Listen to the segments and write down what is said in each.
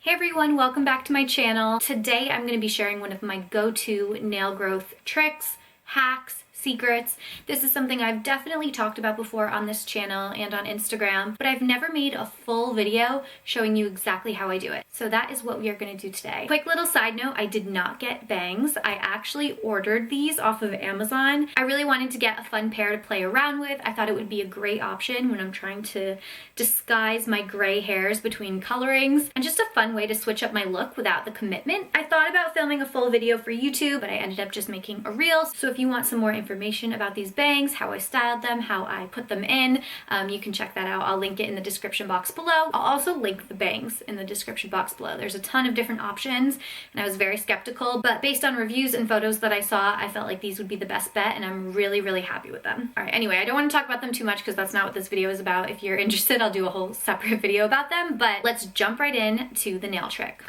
Hey everyone, welcome back to my channel. Today I'm going to be sharing one of my go-to nail growth tricks, hacks, secrets. This is something I've definitely talked about before on this channel and on Instagram, but I've never made a full video showing you exactly how I do it. So that is what we are going to do today. Quick little side note, I did not get bangs. I actually ordered these off of Amazon. I really wanted to get a fun pair to play around with. I thought it would be a great option when I'm trying to disguise my gray hairs between colorings and just a fun way to switch up my look without the commitment. I thought about filming a full video for YouTube, but I ended up just making a reel. So if you want some more information about these bangs, how I styled them, how I put them in, you can check that out. I'll link it in the description box below. I'll also link the bangs in the description box below. There's a ton of different options and I was very skeptical, but based on reviews and photos that I saw, I felt like these would be the best bet and I'm really, really happy with them. All right, anyway, I don't want to talk about them too much because that's not what this video is about. If you're interested, I'll do a whole separate video about them, but let's jump right in to the nail trick.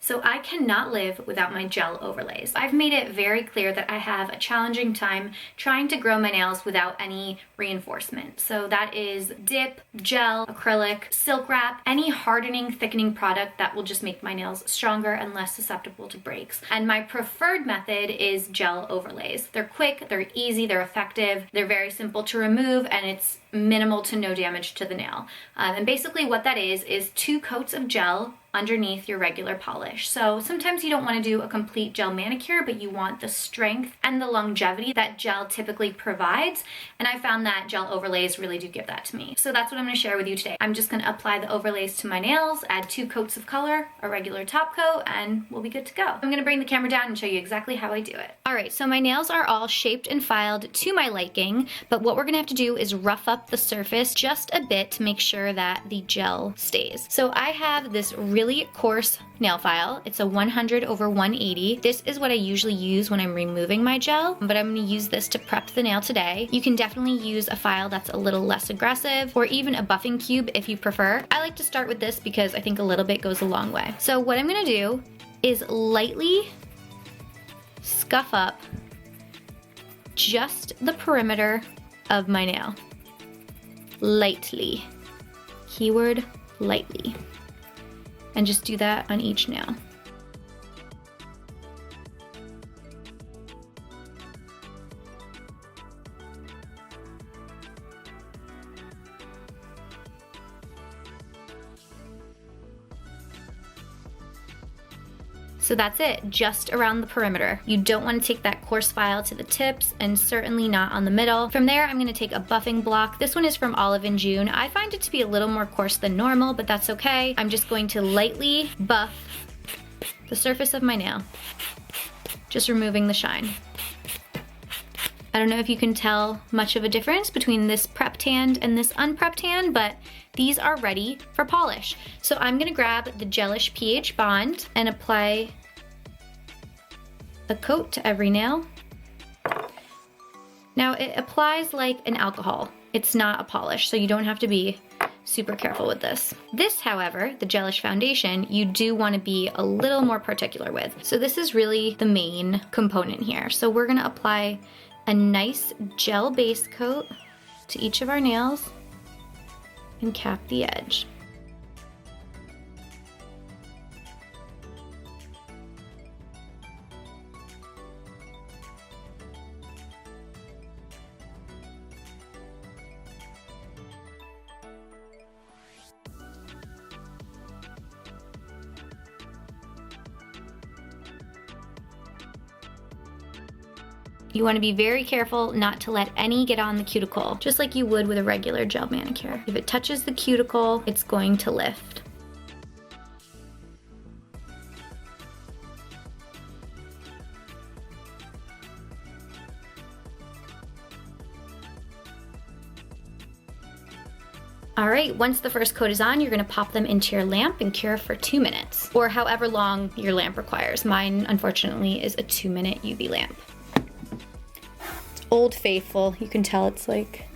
So I cannot live without my gel overlays. I've made it very clear that I have a challenging time trying to grow my nails without any reinforcement. So that is dip, gel, acrylic, silk wrap, any hardening, thickening product that will just make my nails stronger and less susceptible to breaks. And my preferred method is gel overlays. They're quick, they're easy, they're effective, they're very simple to remove, and it's minimal to no damage to the nail. And basically what that is 2 coats of gel underneath your regular polish. So sometimes you don't want to do a complete gel manicure, but you want the strength and the longevity that gel typically provides. And I found that gel overlays really do give that to me. So that's what I'm going to share with you today. I'm just going to apply the overlays to my nails, add 2 coats of color, a regular top coat, and we'll be good to go. I'm going to bring the camera down and show you exactly how I do it. All right, so my nails are all shaped and filed to my liking, but what we're going to have to do is rough up the surface just a bit to make sure that the gel stays. So I have this really coarse nail file. It's a 100 over 180. This is what I usually use when I'm removing my gel, but I'm going to use this to prep the nail today. You can definitely use a file that's a little less aggressive or even a buffing cube if you prefer. I like to start with this because I think a little bit goes a long way. So what I'm going to do is lightly scuff up just the perimeter of my nail. Lightly. Keyword lightly. And just do that on each nail. So that's it, just around the perimeter. You don't want to take that coarse file to the tips and certainly not on the middle. From there, I'm going to take a buffing block. This one is from Olive and June. I find it to be a little more coarse than normal, but that's okay. I'm just going to lightly buff the surface of my nail, just removing the shine. I don't know if you can tell much of a difference between this prepped hand and this unprepped hand, but these are ready for polish. So I'm gonna grab the Gelish pH Bond and apply a coat to every nail. Now it applies like an alcohol. It's not a polish, so you don't have to be super careful with this. This, however, the Gelish foundation, you do want to be a little more particular with. So this is really the main component here. So we're gonna apply a nice gel base coat to each of our nails and cap the edge. You want to be very careful not to let any get on the cuticle, just like you would with a regular gel manicure. If it touches the cuticle, it's going to lift. All right, once the first coat is on, you're gonna pop them into your lamp and cure for 2 minutes, or however long your lamp requires. Mine, unfortunately, is a 2-minute UV lamp. Old Faithful, you can tell it's like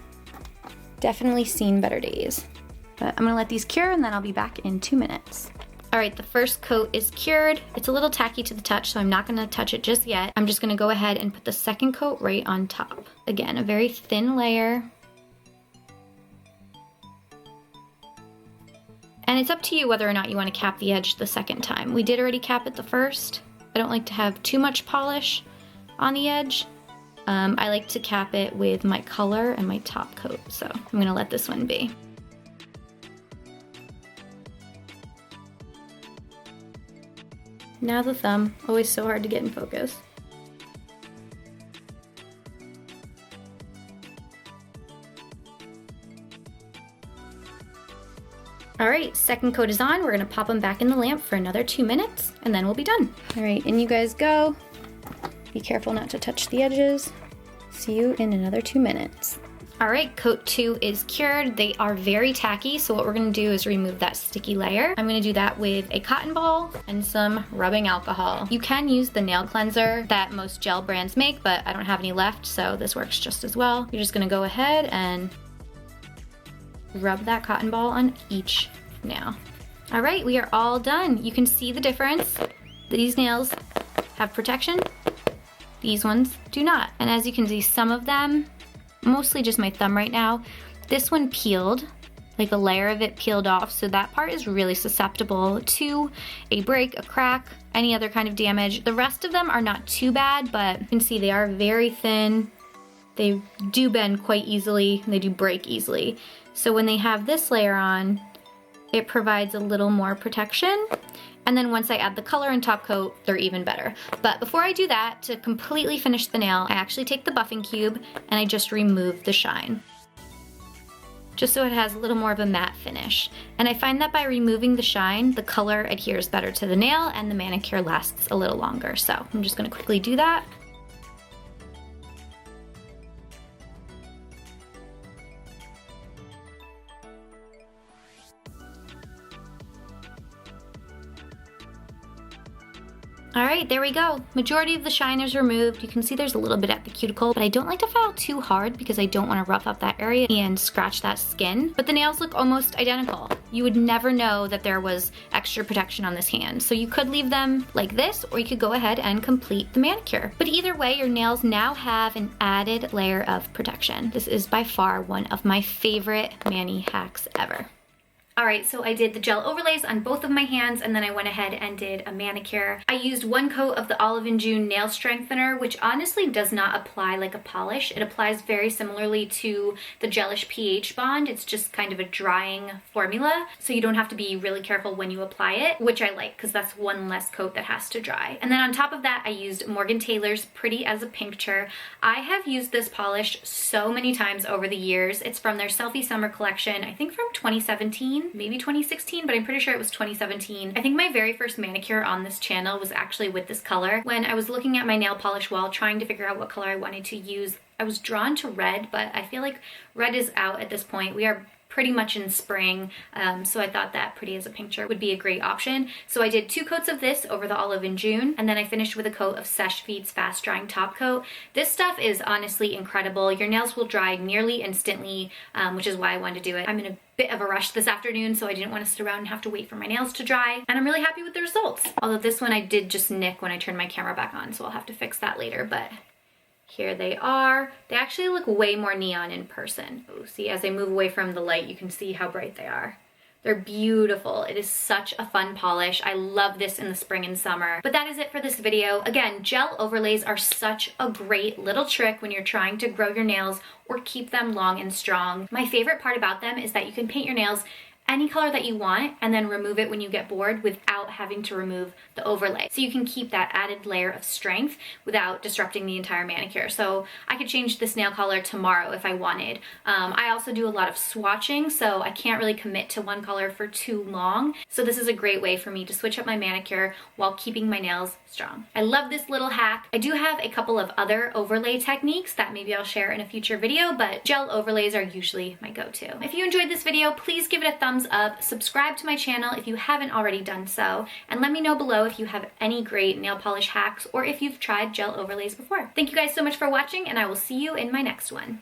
definitely seen better days. But I'm gonna let these cure and then I'll be back in 2 minutes. All right, the first coat is cured. It's a little tacky to the touch, so I'm not gonna touch it just yet. I'm just gonna go ahead and put the second coat right on top. Again, a very thin layer. And it's up to you whether or not you want to cap the edge the second time. We did already cap it the first. I don't like to have too much polish on the edge. I like to cap it with my color and my top coat, so I'm gonna let this one be. Now the thumb, always so hard to get in focus. All right, second coat is on. We're gonna pop them back in the lamp for another 2 minutes and then we'll be done. All right, in you guys go. Be careful not to touch the edges. See you in another 2 minutes. All right, coat 2 is cured. They are very tacky, so what we're gonna do is remove that sticky layer. I'm gonna do that with a cotton ball and some rubbing alcohol. You can use the nail cleanser that most gel brands make, but I don't have any left, so this works just as well. You're just gonna go ahead and rub that cotton ball on each nail. All right, we are all done. You can see the difference. These nails have protection. These ones do not. And as you can see, some of them, mostly just my thumb right now, this one peeled, like a layer of it peeled off, so that part is really susceptible to a break, a crack, any other kind of damage. The rest of them are not too bad, but you can see they are very thin. They do bend quite easily, and they do break easily. So when they have this layer on, it provides a little more protection. And then once I add the color and top coat, they're even better. But before I do that, to completely finish the nail, I actually take the buffing cube and I just remove the shine, just so it has a little more of a matte finish. And I find that by removing the shine, the color adheres better to the nail and the manicure lasts a little longer. So I'm just gonna quickly do that. All right, there we go. Majority of the shine is removed. You can see there's a little bit at the cuticle, but I don't like to file too hard because I don't want to rough up that area and scratch that skin. But the nails look almost identical. You would never know that there was extra protection on this hand. So you could leave them like this, or you could go ahead and complete the manicure. But either way, your nails now have an added layer of protection. This is by far one of my favorite mani hacks ever. All right, so I did the gel overlays on both of my hands, and then I went ahead and did a manicure. I used 1 coat of the Olive and June nail strengthener, which honestly does not apply like a polish. It applies very similarly to the gelish pH bond. It's just kind of a drying formula, so you don't have to be really careful when you apply it, which I like because that's 1 less coat that has to dry. And then on top of that, I used Morgan Taylor's Pretty as a Pincture. I have used this polish so many times over the years. It's from their Selfie Summer collection, I think from 2017. Maybe 2016, but I'm pretty sure it was 2017. I think my very first manicure on this channel was actually with this color. When I was looking at my nail polish wall trying to figure out what color I wanted to use, I was drawn to red, but I feel like red is out at this point. We are pretty much in spring, so I thought that Pretty as a Pincture would be a great option. So I did 2 coats of this over the Olive and June, and then I finished with a coat of Sesh Feet's Fast Drying Top Coat. This stuff is honestly incredible. Your nails will dry nearly instantly, which is why I wanted to do it. I'm in a bit of a rush this afternoon, so I didn't want to sit around and have to wait for my nails to dry, and I'm really happy with the results. Although this one I did just nick when I turned my camera back on, so I'll have to fix that later, but here they are. They actually look way more neon in person. Oh, see, as I move away from the light, you can see how bright they are. They're beautiful. It is such a fun polish. I love this in the spring and summer. But that is it for this video. Again, gel overlays are such a great little trick when you're trying to grow your nails or keep them long and strong. My favorite part about them is that you can paint your nails any color that you want and then remove it when you get bored without having to remove the overlay. So you can keep that added layer of strength without disrupting the entire manicure. So I could change this nail color tomorrow if I wanted. I also do a lot of swatching, so I can't really commit to one color for too long. So this is a great way for me to switch up my manicure while keeping my nails strong. I love this little hack. I do have a couple of other overlay techniques that maybe I'll share in a future video, but gel overlays are usually my go-to. If you enjoyed this video, please give it a thumbs up, subscribe to my channel if you haven't already done so, and let me know below if you have any great nail polish hacks or if you've tried gel overlays before. Thank you guys so much for watching, and I will see you in my next one.